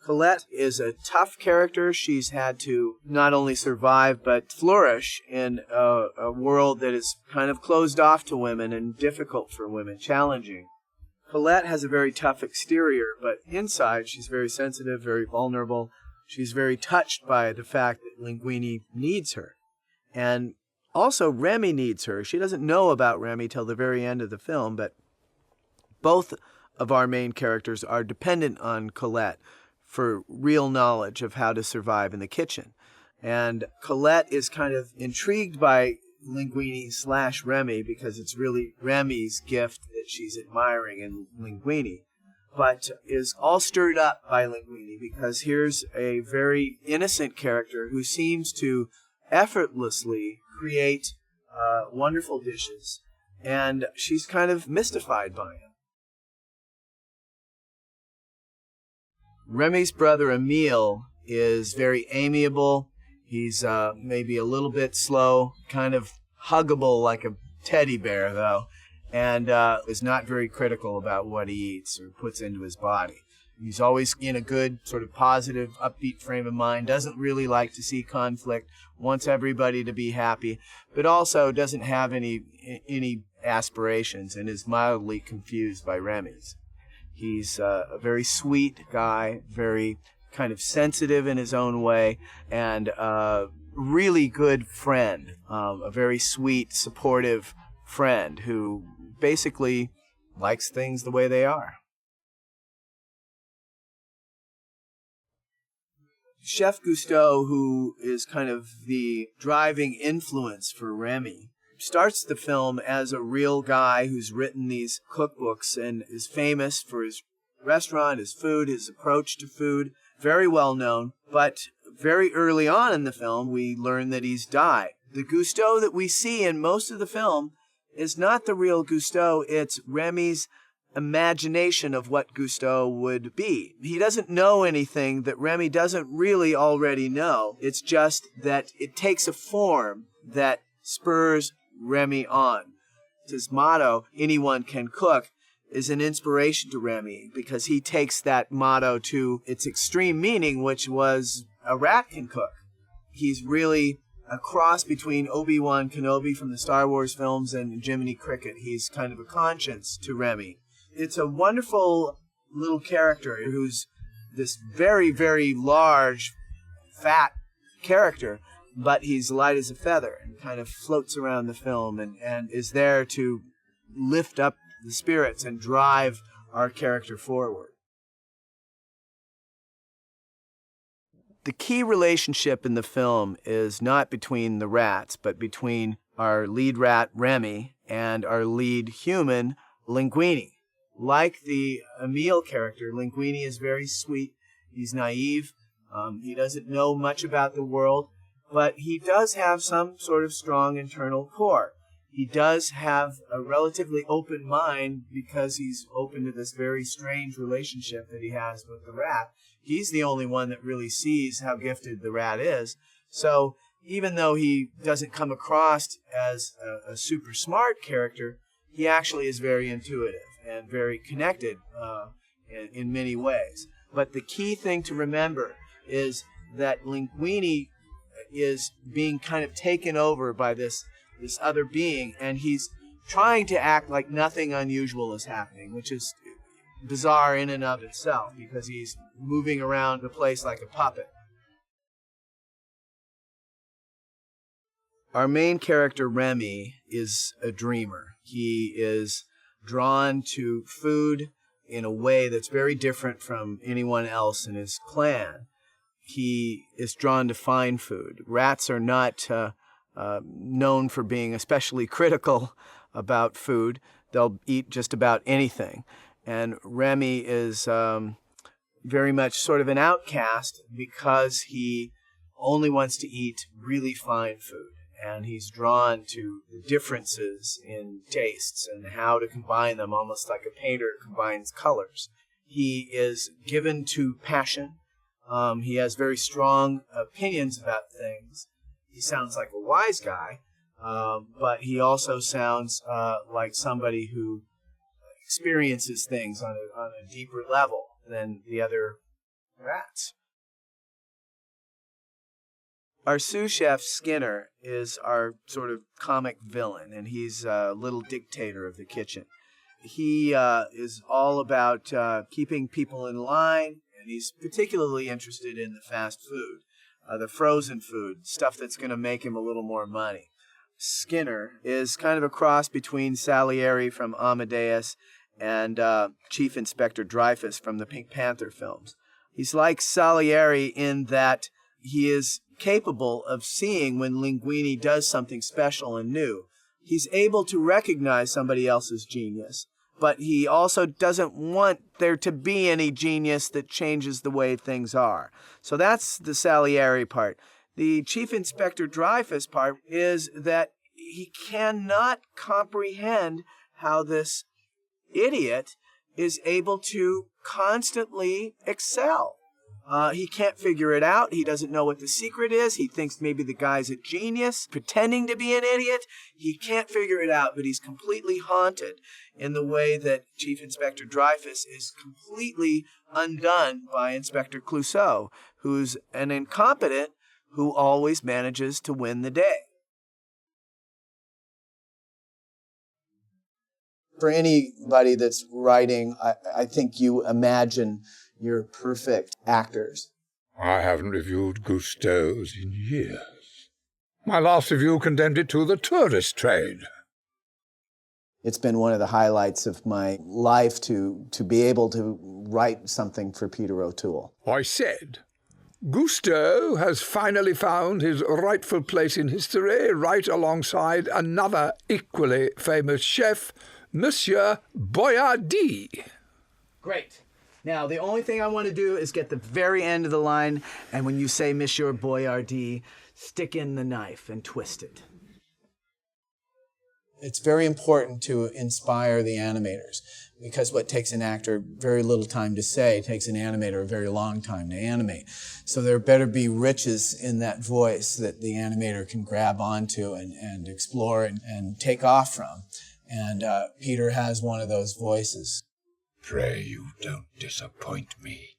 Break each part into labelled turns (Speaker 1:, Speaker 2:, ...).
Speaker 1: Colette is a tough character. She's had to not only survive but flourish in a world that is kind of closed off to women and difficult for women, challenging. Colette has a very tough exterior, but inside she's very sensitive, very vulnerable. She's very touched by the fact that Linguini needs her. And also Remy needs her. She doesn't know about Remy till the very end of the film, but both of our main characters are dependent on Colette for real knowledge of how to survive in the kitchen. And Colette is kind of intrigued by Linguini/Remy because it's really Remy's gift that she's admiring in Linguini, but is all stirred up by Linguini because here's a very innocent character who seems to effortlessly create wonderful dishes, and she's kind of mystified by him. Remy's brother Emile is very amiable. He's maybe a little bit slow, kind of huggable like a teddy bear, though, and is not very critical about what he eats or puts into his body. He's always in a good, sort of positive, upbeat frame of mind, doesn't really like to see conflict, wants everybody to be happy, but also doesn't have any aspirations and is mildly confused by Remy's. He's a very sweet guy, very kind of sensitive in his own way, and a really good friend, a very sweet, supportive friend who basically likes things the way they are. Chef Gusteau, who is kind of the driving influence for Remy, starts the film as a real guy who's written these cookbooks and is famous for his restaurant, his food, his approach to food, very well known. But very early on in the film, we learn that he's died. The Gusteau that we see in most of the film is not the real Gusteau, it's Remy's imagination of what Gusteau would be. He doesn't know anything that Remy doesn't really already know. It's just that it takes a form that spurs Remy on. His motto, anyone can cook, is an inspiration to Remy because he takes that motto to its extreme meaning, which was a rat can cook. He's really a cross between Obi-Wan Kenobi from the Star Wars films and Jiminy Cricket. He's kind of a conscience to Remy. It's a wonderful little character who's this very, very large, fat character, but he's light as a feather and kind of floats around the film and is there to lift up the spirits and drive our character forward. The key relationship in the film is not between the rats, but between our lead rat, Remy, and our lead human, Linguini. Like the Emile character, Linguini is very sweet. He's naive. He doesn't know much about the world, but he does have some sort of strong internal core. He does have a relatively open mind because he's open to this very strange relationship that he has with the rat. He's the only one that really sees how gifted the rat is. So even though he doesn't come across as a super smart character, he actually is very intuitive and very connected in many ways. But the key thing to remember is that Linguini is being kind of taken over by this other being, and he's trying to act like nothing unusual is happening, which is bizarre in and of itself because he's moving around the place like a puppet. Our main character, Remy, is a dreamer. He is drawn to food in a way that's very different from anyone else in his clan. He is drawn to fine food. Rats are not known for being especially critical about food. They'll eat just about anything. And Remy is very much sort of an outcast because he only wants to eat really fine food. And he's drawn to the differences in tastes and how to combine them, almost like a painter combines colors. He is given to passion. He has very strong opinions about things. He sounds like a wise guy, but he also sounds like somebody who experiences things on a deeper level than the other rats. Our sous chef, Skinner, is our sort of comic villain, and he's a little dictator of the kitchen. He is all about keeping people in line, and he's particularly interested in the fast food, the frozen food, stuff that's going to make him a little more money. Skinner is kind of a cross between Salieri from Amadeus and Chief Inspector Dreyfus from the Pink Panther films. He's like Salieri in that he is capable of seeing when Linguini does something special and new. He's able to recognize somebody else's genius, but he also doesn't want there to be any genius that changes the way things are. So that's the Salieri part. The Chief Inspector Dreyfus part is that he cannot comprehend how this idiot is able to constantly excel. He can't figure it out. He doesn't know what the secret is. He thinks maybe the guy's a genius, pretending to be an idiot. He can't figure it out, but he's completely haunted in the way that Chief Inspector Dreyfus is completely undone by Inspector Clouseau, who's an incompetent who always manages to win the day. For anybody that's writing, I think you imagine you're perfect actors.
Speaker 2: I haven't reviewed Gusteau's in years. My last review condemned it to the tourist trade.
Speaker 1: It's been one of the highlights of my life to be able to write something for Peter O'Toole.
Speaker 2: I said, Gusteau has finally found his rightful place in history right alongside another equally famous chef, Monsieur Boyardee.
Speaker 1: Great. Now, the only thing I want to do is get the very end of the line, and when you say Monsieur Boyardee, stick in the knife and twist it. It's very important to inspire the animators, because what takes an actor very little time to say takes an animator a very long time to animate. So there better be riches in that voice that the animator can grab onto and explore and take off from. And Peter has one of those voices.
Speaker 2: Pray you don't disappoint me.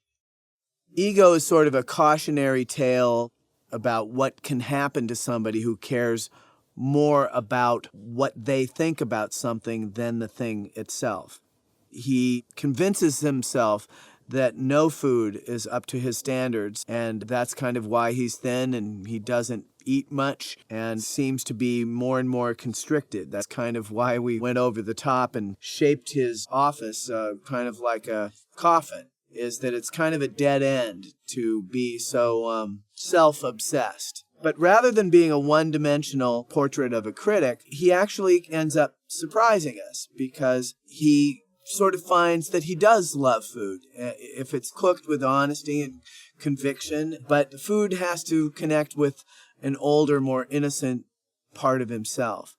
Speaker 1: Ego is sort of a cautionary tale about what can happen to somebody who cares more about what they think about something than the thing itself. He convinces himself that no food is up to his standards, and that's kind of why he's thin and he doesn't eat much and seems to be more and more constricted. That's kind of why we went over the top and shaped his office kind of like a coffin, is that it's kind of a dead end to be so self-obsessed. But rather than being a one-dimensional portrait of a critic, he actually ends up surprising us because he sort of finds that he does love food if it's cooked with honesty and conviction, but the food has to connect with an older, more innocent part of himself.